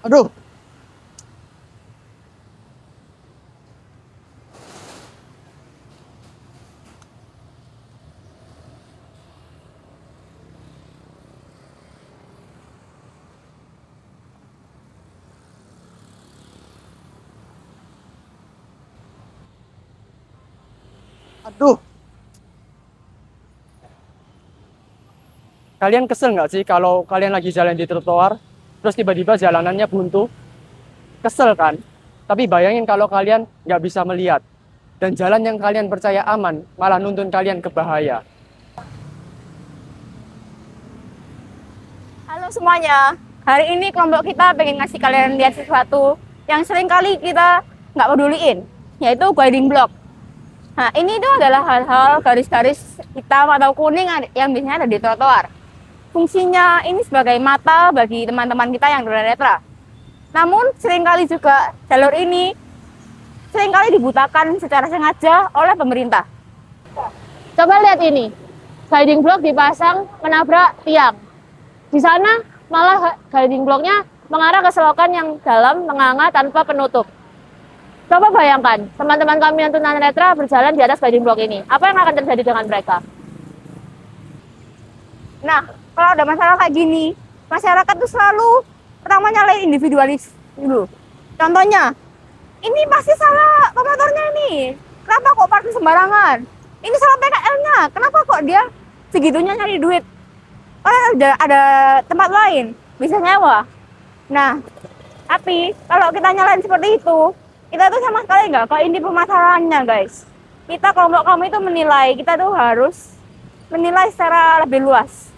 Aduh, aduh. Kalian kesel nggak sih kalau kalian lagi jalan di trotoar, terus tiba-tiba jalanannya buntu? Kesel kan? Tapi bayangin kalau kalian nggak bisa melihat, dan jalan yang kalian percaya aman, malah nuntun kalian ke bahaya. Halo semuanya, hari ini kelompok kita pengen ngasih kalian lihat sesuatu yang sering kali kita nggak peduliin, yaitu guiding block. Nah, ini itu adalah hal-hal garis-garis hitam atau kuning yang biasanya ada di trotoar. Fungsinya ini sebagai mata bagi teman-teman kita yang tunanetra. Namun, seringkali juga jalur ini seringkali dibutakan secara sengaja oleh pemerintah. Coba lihat ini, guiding block dipasang menabrak tiang. Di sana malah guiding blocknya mengarah ke selokan yang dalam menganga tanpa penutup. Coba bayangkan, teman-teman kami yang tunanetra berjalan di atas guiding block ini. Apa yang akan terjadi dengan mereka? Nah, kalau ada masalah kayak gini, masyarakat tuh selalu pertama nyalain individualis dulu. Contohnya, ini pasti salah pemotornya ini. Kenapa kok parkir sembarangan? Ini salah PKL-nya. Kenapa kok dia segitunya nyari duit? Ada tempat lain, bisa nyewa. Nah, tapi kalau kita nyalain seperti itu, kita tuh sama sekali nggak ke inti permasalahannya, guys. Kita kelompok kami itu menilai, kita tuh harus menilai secara lebih luas.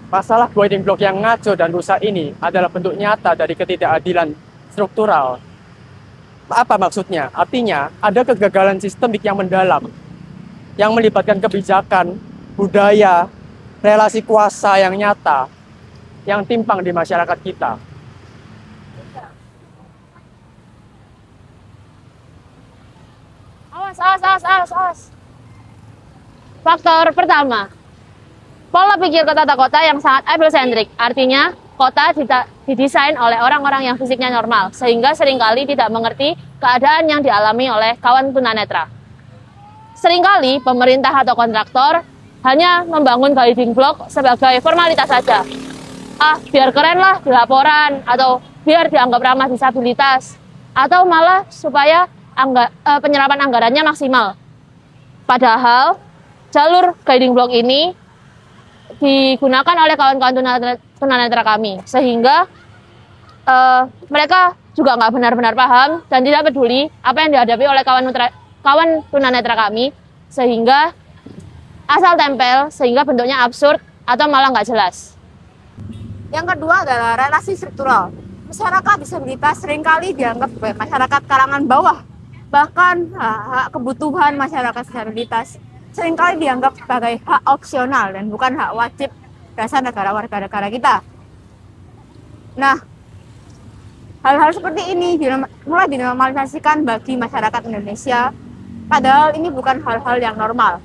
Masalah guiding block yang ngaco dan rusak ini adalah bentuk nyata dari ketidakadilan struktural. Apa maksudnya? Artinya, ada kegagalan sistemik yang mendalam, yang melibatkan kebijakan, budaya, relasi kuasa yang nyata, yang timpang di masyarakat kita. Awas. Faktor pertama, pola pikir tata kota yang sangat people-centric. Artinya, kota didesain oleh orang-orang yang fisiknya normal, sehingga seringkali tidak mengerti keadaan yang dialami oleh kawan tunanetra. Seringkali pemerintah atau kontraktor hanya membangun guiding block sebagai formalitas saja. Biar keren lah di laporan, atau biar dianggap ramah disabilitas, atau malah supaya penyerapan anggarannya maksimal. Padahal, jalur guiding block ini digunakan oleh kawan-kawan tunanetra kami, sehingga mereka juga nggak benar-benar paham dan tidak peduli apa yang dihadapi oleh kawan tunanetra kami, sehingga asal tempel, sehingga bentuknya absurd atau malah nggak jelas. Yang kedua adalah relasi struktural. Masyarakat disabilitas seringkali dianggap sebagai masyarakat kalangan bawah, bahkan hak kebutuhan masyarakat disabilitas seringkali dianggap sebagai hak opsional dan bukan hak wajib dasar warga negara kita. Nah, hal-hal seperti ini mulai dinormalisasikan bagi masyarakat Indonesia, padahal ini bukan hal-hal yang normal.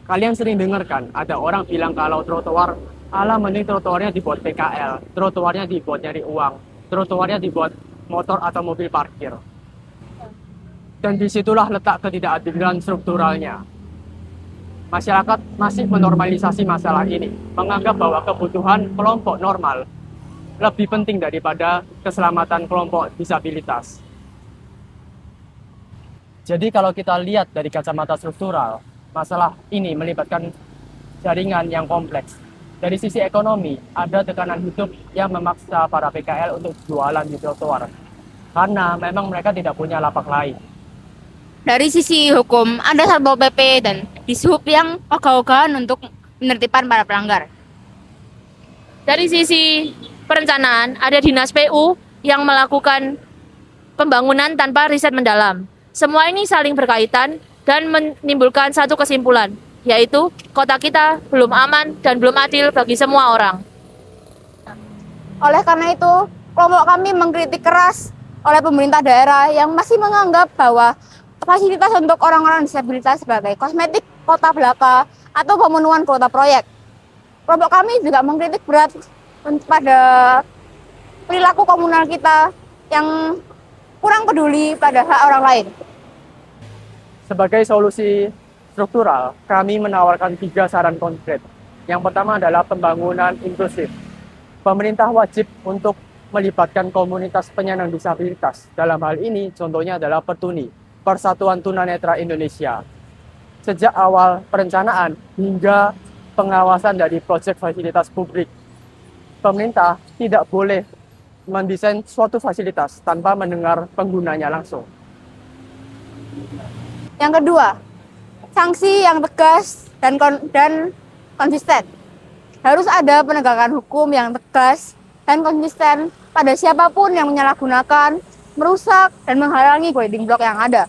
Kalian sering dengar kan, ada orang bilang kalau trotoar, mending trotoarnya dibuat PKL, trotoarnya dibuat nyari uang, trotoarnya dibuat motor atau mobil parkir. Dan disitulah letak ketidakadilan strukturalnya. Masyarakat masih menormalisasi masalah ini, menganggap bahwa kebutuhan kelompok normal lebih penting daripada keselamatan kelompok disabilitas. Jadi kalau kita lihat dari kacamata struktural, masalah ini melibatkan jaringan yang kompleks. Dari sisi ekonomi, ada tekanan hidup yang memaksa para PKL untuk jualan di trotoar, karena memang mereka tidak punya lapak lain. Dari sisi hukum, ada Satpol PP dan Dishub yang ogah-ogahan untuk menertibkan para pelanggar. Dari sisi perencanaan, ada Dinas PU yang melakukan pembangunan tanpa riset mendalam. Semua ini saling berkaitan dan menimbulkan satu kesimpulan, yaitu kota kita belum aman dan belum adil bagi semua orang. Oleh karena itu, kelompok kami mengkritik keras oleh pemerintah daerah yang masih menganggap bahwa fasilitas untuk orang-orang disabilitas sebagai kosmetik kota belaka atau pemenuhan kuota proyek. Kelompok kami juga mengkritik berat pada perilaku komunal kita yang kurang peduli pada hak orang lain. Sebagai solusi struktural, kami menawarkan 3 saran konkret. Yang pertama adalah pembangunan inklusif. Pemerintah wajib untuk melibatkan komunitas penyandang disabilitas. Dalam hal ini, contohnya adalah Pertuni, Persatuan Tunanetra Indonesia. Sejak awal perencanaan hingga pengawasan dari proyek fasilitas publik, pemerintah tidak boleh mendesain suatu fasilitas tanpa mendengar penggunanya langsung. Yang kedua, sanksi yang tegas dan konsisten. Harus ada penegakan hukum yang tegas dan konsisten pada siapapun yang menyalahgunakan, merusak, dan menghalangi guiding block yang ada.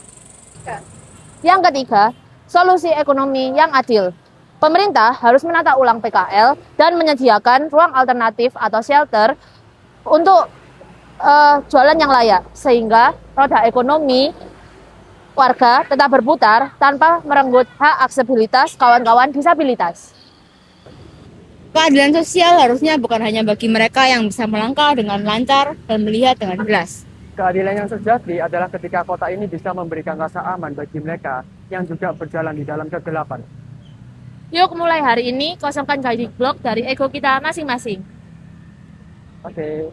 Yang ketiga, solusi ekonomi yang adil. Pemerintah harus menata ulang PKL dan menyediakan ruang alternatif atau shelter untuk jualan yang layak, sehingga roda ekonomi warga tetap berputar tanpa merenggut hak aksesibilitas kawan-kawan disabilitas. Keadilan sosial harusnya bukan hanya bagi mereka yang bisa melangkah dengan lancar dan melihat dengan jelas. Keadilan yang sejati adalah ketika kota ini bisa memberikan rasa aman bagi mereka yang juga berjalan di dalam kegelapan. Yuk mulai hari ini kosongkan guiding block dari ego kita masing-masing. Oke.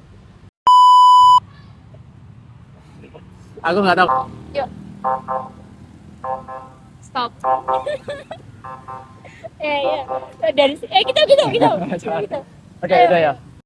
Aku nggak tahu. Yuk. Stop. Iya. Dari kita. Oke, itu ya.